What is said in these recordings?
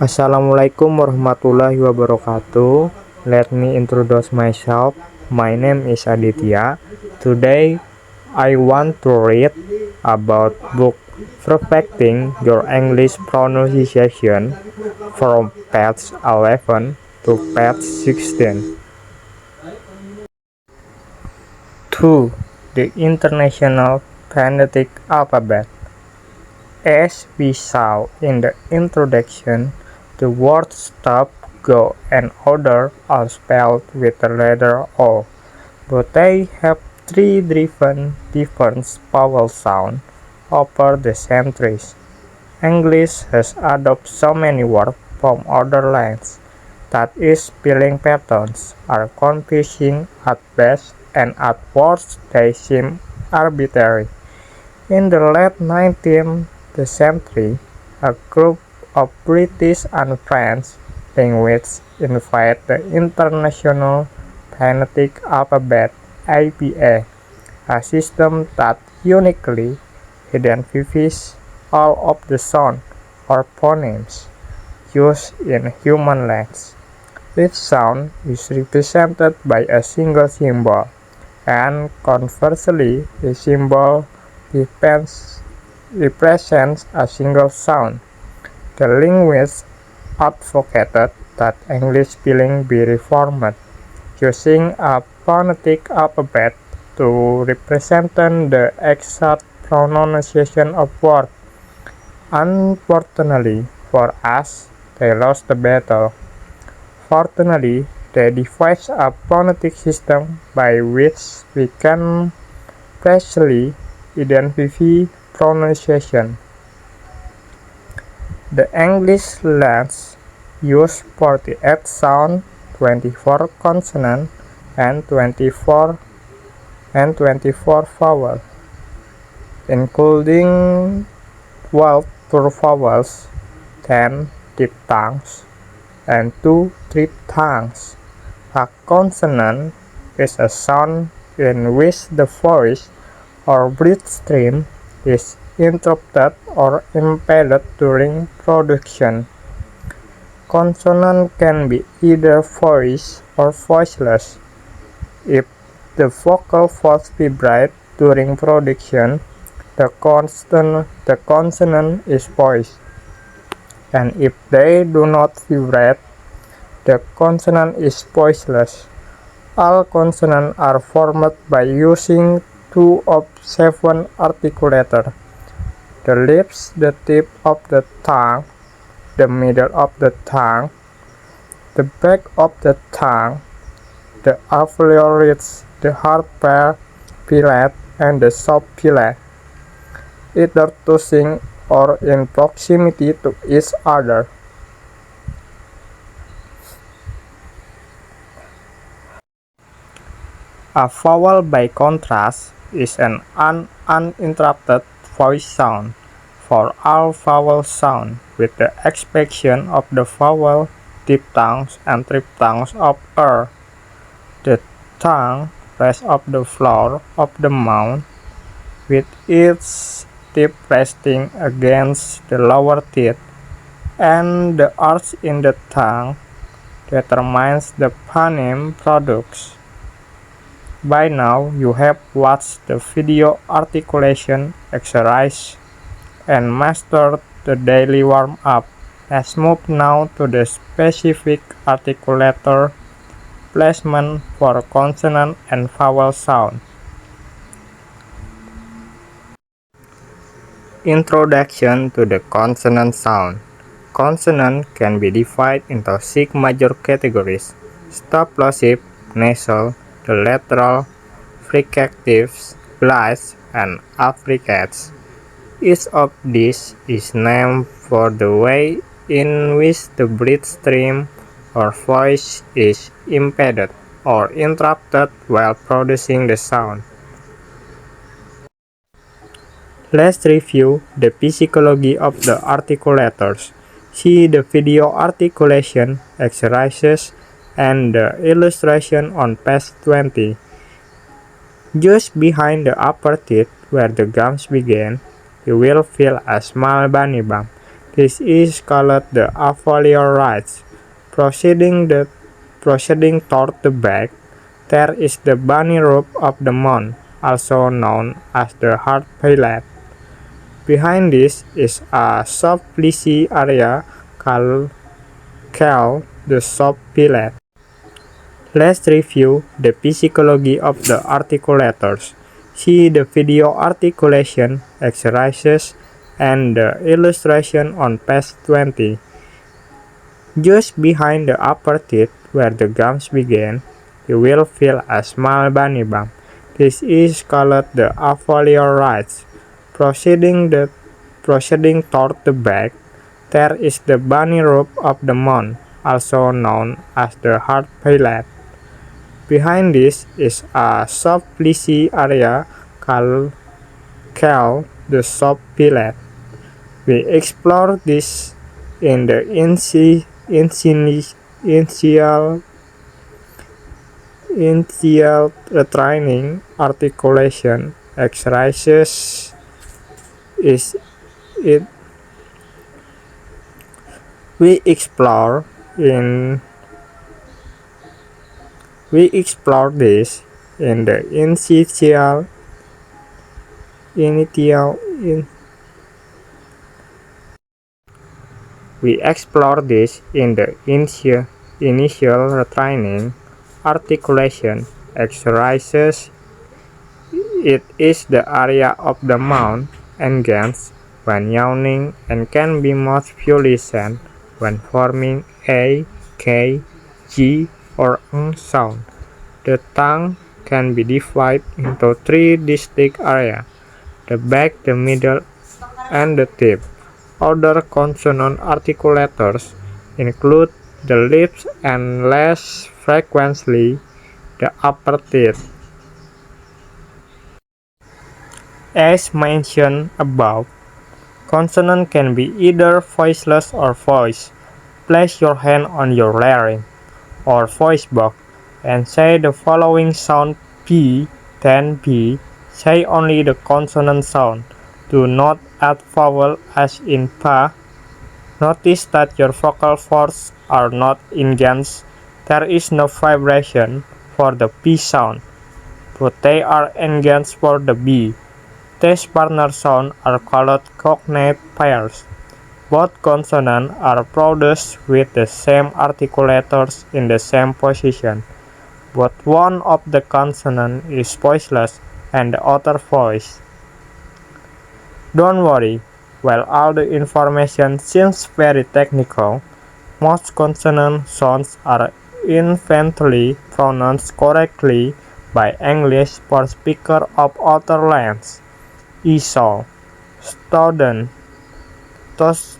Assalamualaikum warahmatullahi wabarakatuh. Let me introduce myself. My name is Aditya. Today, I want to read about book Perfecting Your English Pronunciation from page 11 to page 16. 2. The International Phonetic Alphabet. As we saw in the introduction, the words stop, go, and other are spelled with the letter O, but they have three different vowel sounds over the centuries. English has adopted so many words from other languages that its spelling patterns are confusing at best, and at worst they seem arbitrary. In the late 19th century, a group of British and French linguists invented the International Phonetic Alphabet (IPA), a system that uniquely identifies all of the sounds or phonemes used in human language. Each sound is represented by a single symbol, and conversely, a symbol represents a single sound. The linguists advocated that English spelling be reformed, using a phonetic alphabet to represent the exact pronunciation of words. Unfortunately for us, they lost the battle. Fortunately, they devised a phonetic system by which we can precisely identify pronunciation. The English language uses 48 sounds, 24 consonants, and 24 vowels, including 12 true vowels, 10 diphthongs, and 2 triphthongs. A consonant is a sound in which the voice or breath stream is interrupted or impeded during production. Consonant can be either voiced or voiceless. If the vocal folds vibrate during production, the consonant is voiced, and if they do not vibrate, the consonant is voiceless. All consonants are formed by using 2 of 7 articulators: the lips, the tip of the tongue, the middle of the tongue, the back of the tongue, the alveolar ridge, the hard palate, and the soft palate, either touching or in proximity to each other. A vowel, by contrast, is an uninterrupted voice sound for all vowel sounds, with the exception of the vowel, diphthongs, and triphthongs of R. The tongue rests on the floor of the mouth, with its tip resting against the lower teeth, and the arch in the tongue determines the phoneme produced. By now, you have watched the video articulation exercise and mastered the daily warm-up. Let's move now to the specific articulator placement for consonant and vowel sound. Introduction to the consonant sound. Consonant can be divided into 6 major categories: stop plosive, nasal, the lateral, fricatives, glide, and affricates. Each of these is named for the way in which the breath stream or voice is impeded or interrupted while producing the sound. Let's review the physiology of the articulators. See the video articulation exercises and the illustration on page 20. Just behind the upper teeth, where the gums begin, you will feel a small bunny bump. This is called the alveolar ridge. Proceeding toward the back, there is the bunny rope of the mouth, also known as the heart palate. Behind this is a soft fleshy area called the soft palate. Let's review the physiology of the articulators. See the video articulation exercises and the illustration on page 20. Just behind the upper teeth, where the gums begin, you will feel a small bunny bump. This is called the alveolar ridge. Proceeding toward the back, there is the bunny rope of the mouth, also known as the heart palate. Behind this is a soft fleshy area called the soft palate. We explore this in the initial training articulation exercises. We explore this in the initial training articulation exercises. It is the area of the mouth engaged when yawning and can be most violent when forming a, k, g, or ng sound. The tongue can be divided into three distinct areas: the back, the middle, and the tip. Other consonant articulators include the lips and less frequently the upper teeth. As mentioned above, consonants can be either voiceless or voiced. Place your hand on your larynx or voice box and say the following sound B, then B. Say only the consonant sound. Do not add vowel as in ba. Notice that your vocal cords are not engaged. There is no vibration for the B sound, but they are engaged for the B. These partner sounds are called cognate pairs. Both consonants are produced with the same articulators in the same position, but one of the consonants is voiceless and the other voiced. Don't worry, while all the information seems very technical, most consonant sounds are eventually pronounced correctly by English for speakers of other languages. Esau, student, those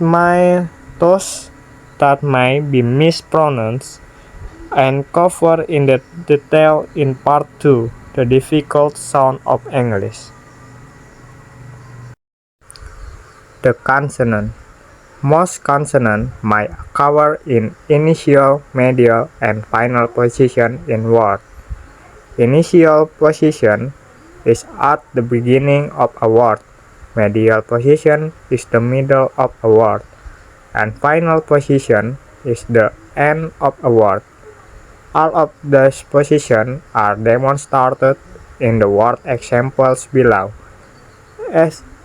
that may be mispronounced, and cover in the detail in part 2, the difficult sound of English. The consonant. Most consonants may occur in initial, medial, and final position in words. Initial position is at the beginning of a word. Medial position is the middle of a word, and final position is the end of a word. All of these positions are demonstrated in the word examples below.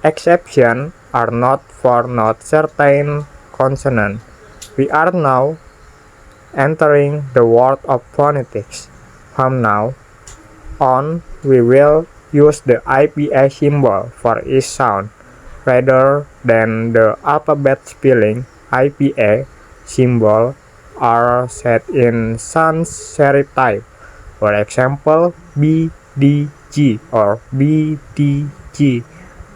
Exceptions are not for not certain consonants. We are now entering the world of phonetics. From now on, we will use the IPA symbol for each sound. Rather than the alphabet spelling, IPA symbols are set in sans serif type. For example, BDG or BDG.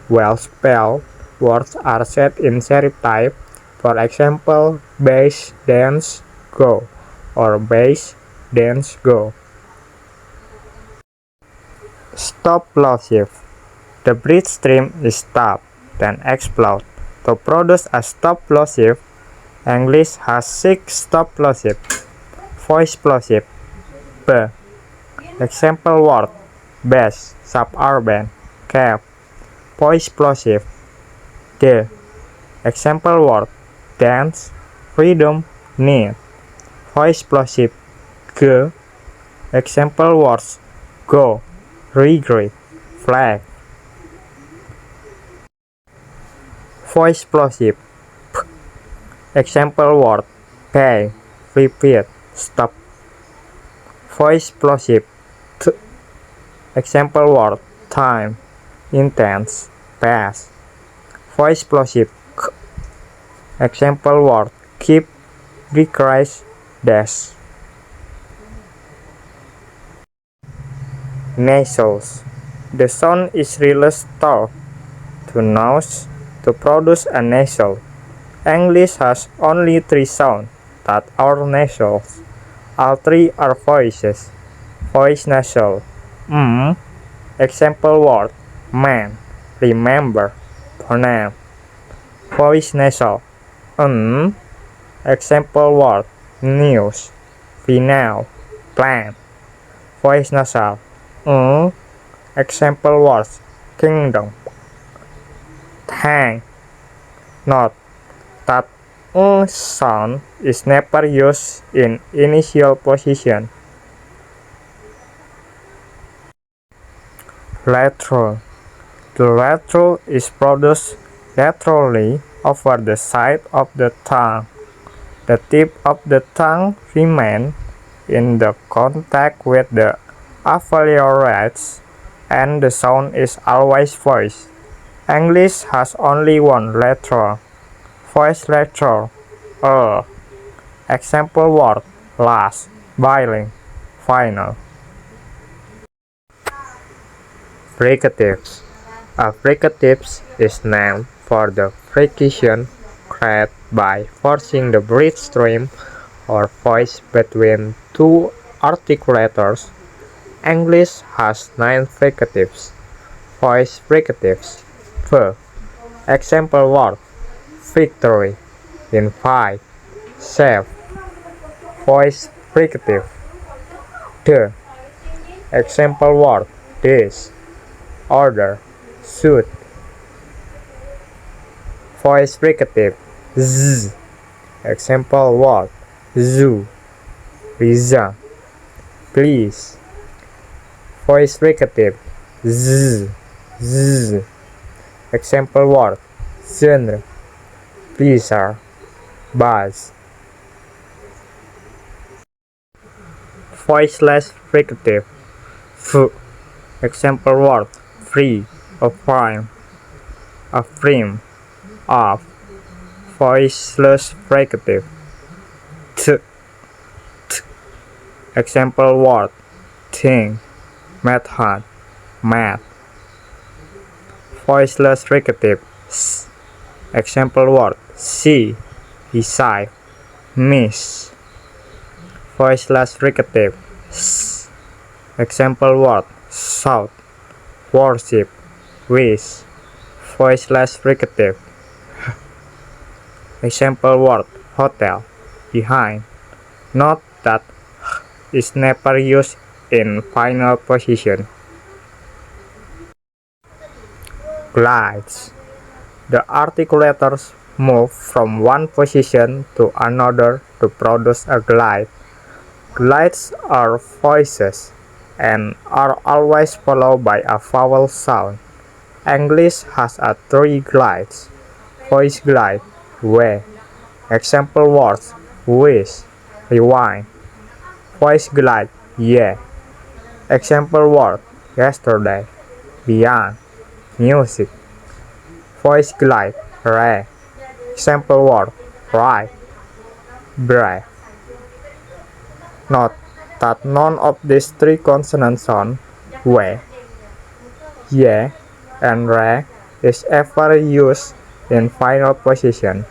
Well spelled words are set in serif type. For example, bass dance go or bass dance go. Stop plosive. The breath stream is stopped, then explode. To produce a stop plosive, English has 6 stop plosive. Voice plosive. B. Example word: bass, suburban, cab. Voice plosive. D. Example word: dance, freedom, need. Voice plosive G. Example words go, regret, flag. Voice plosive P. Example word pay, repeat, stop. Voice plosive T. Example word time, intense, past. Voice plosive K. Example word keep, decrease, dash. Nasals. The sound is released through the nose to produce a nasal. English has only 3 sounds that are nasals. All 3 are voices. Voice nasal. Example word man, remember, pronoun. Voice nasal. Example word news, vinyl, plant. Voice nasal. Example words kingdom, thank. Note that sound is never used in initial position. Lateral. The lateral is produced laterally over the side of the tongue. The tip of the tongue remains in the contact with the alveoli and the sound is always voiced. English has only one lateral. Voice lateral. Example word last, biling, final. Fricatives. A fricative is named for the friction created by forcing the breath stream or voice between 2 articulators. English has 9 fricatives. Voice fricatives. Example word victory, invite, save. Voice fricative. Example word this, order, shoot. Voice fricative. Z. Example word zoo, reason, please. Voice fricative. Z. Example word genre, pleasure, buzz. Voiceless fricative. Example word free, affirm, affirm, of. Voiceless fricative. Example word think, method, math. Voiceless fricative. Example word see, decide, miss. Voiceless fricative. Example word shout, worship, wish. Voiceless fricative. Example word hotel, behind. Note that is never used in final position. Glides. The articulators move from one position to another to produce a glide. Glides are voices and are always followed by a vowel sound. English has 3 glides. Voice glide, way. Example words wish, rewind. Voice glide, yeah. Example word yesterday, beyond, music. Voice glide, re. Example word right, brave. Note that none of these 3 consonant sounds, we, ye, and re, is ever used in final position.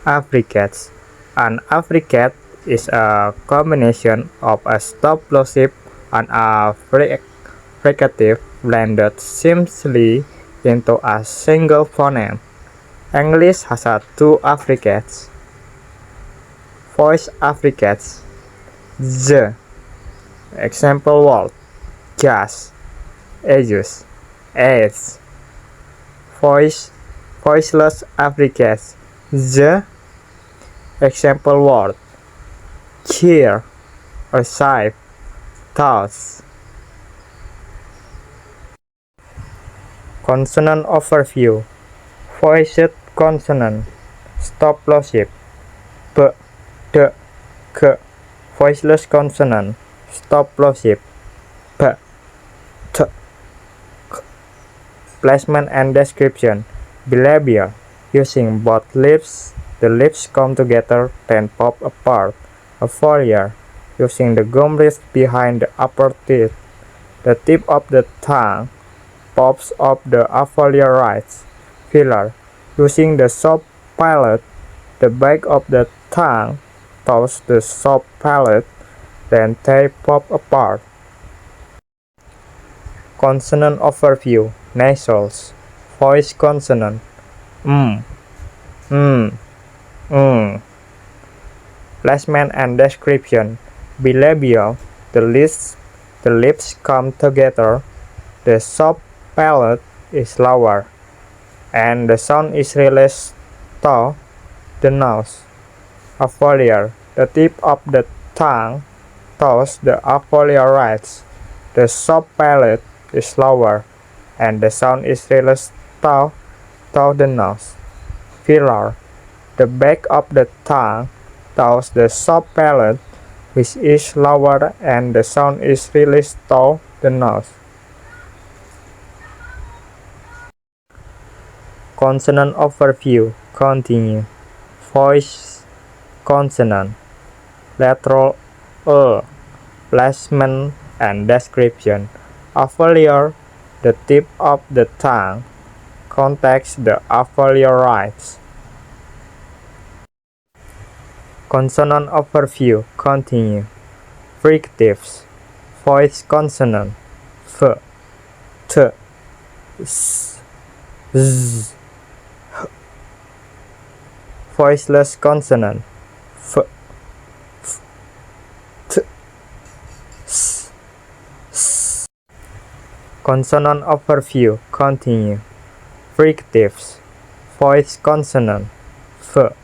Affricates. An affricate is a combination of a stop plosive and a fricative blended seamlessly into a single phoneme. English has 2 affricates. Voice affricates. Z. Example word just, ages, aids. Voice voiceless affricates. The example word: cheer, a sieve, toss. Consonant overview. Voiced consonant. Stop plosive. B, D, G. Voiceless consonant. Stop plosive. B, T, K. Placement and description. Bilabial. Using both lips, the lips come together then pop apart. A foliar. Using the gum wreath behind the upper teeth. The tip of the tongue pops up the alveoli. Filler. Using the soft palate, the back of the tongue touches the soft palate, then they pop apart. Consonant overview. Nasals. Voice consonant. Placement and description. Bilabial. The lips come together. The soft palate is lower, and the sound is released through the nose. A foliar. The tip of the tongue touches the alveoli. The soft palate is lower, and the sound is released through the nose. Filler. The back of the tongue touches the soft palate, which is lower, and the sound is released through the nose. Consonant overview. Continue. Voice consonant. Lateral A. Placement and description. Alveolar. The tip of the tongue contacts the alveoli. Consonant overview. Continue. Fricatives. Voice consonant. F, T, S, Z. Voiceless consonant. F, F, T, S, S. Consonant overview. Continue. Fricatives. Voice consonant. F,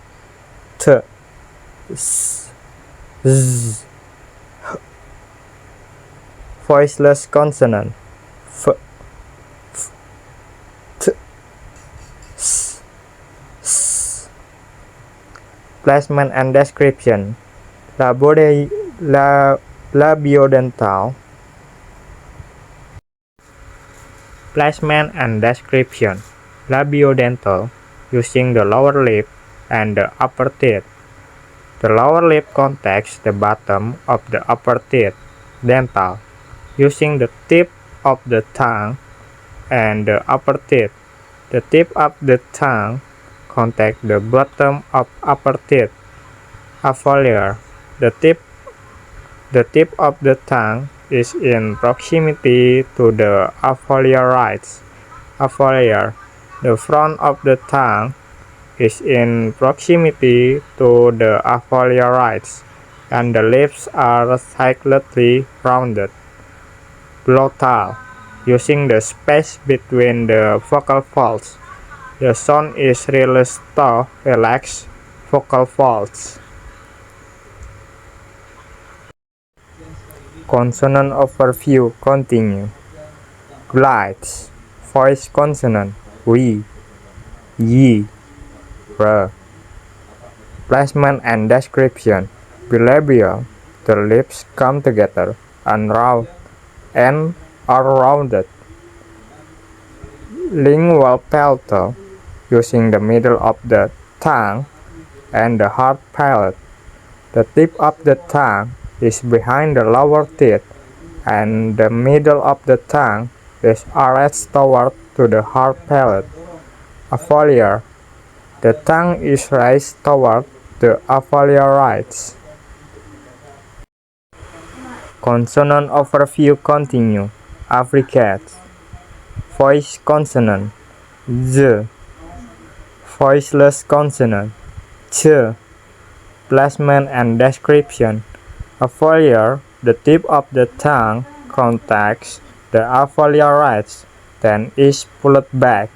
T, S, Z. Voiceless consonant. F, F, T, S, S. Placement and description. Labiodental. Placement and description. Labiodental. Using the lower lip and the upper teeth. The lower lip contacts the bottom of the upper teeth. Dental. Using the tip of the tongue and the upper teeth. The tip of the tongue contacts the bottom of upper teeth. Alveolar. The tip of the tongue is in proximity to the alveoli. Alveolar. The front of the tongue is in proximity to the alveoli, and the lips are slightly rounded. Glottal. Using the space between the vocal folds, the sound is released to relax vocal folds. Consonant overview. Continue. Glides. Voice consonant. W, Y, R. Placement and description. Bilabial. The lips come together and are rounded. Lingual palatal. Using the middle of the tongue and the hard palate. The tip of the tongue is behind the lower teeth, and the middle of the tongue is arched toward to the hard palate. Alveolar. The tongue is raised toward the alveoli. Consonant overview. Continue. Affricates. Voice consonant. Z. Voiceless consonant. Ch. Placement and description. Alveolar. The tip of the tongue contacts the alveoli, then is pulled back.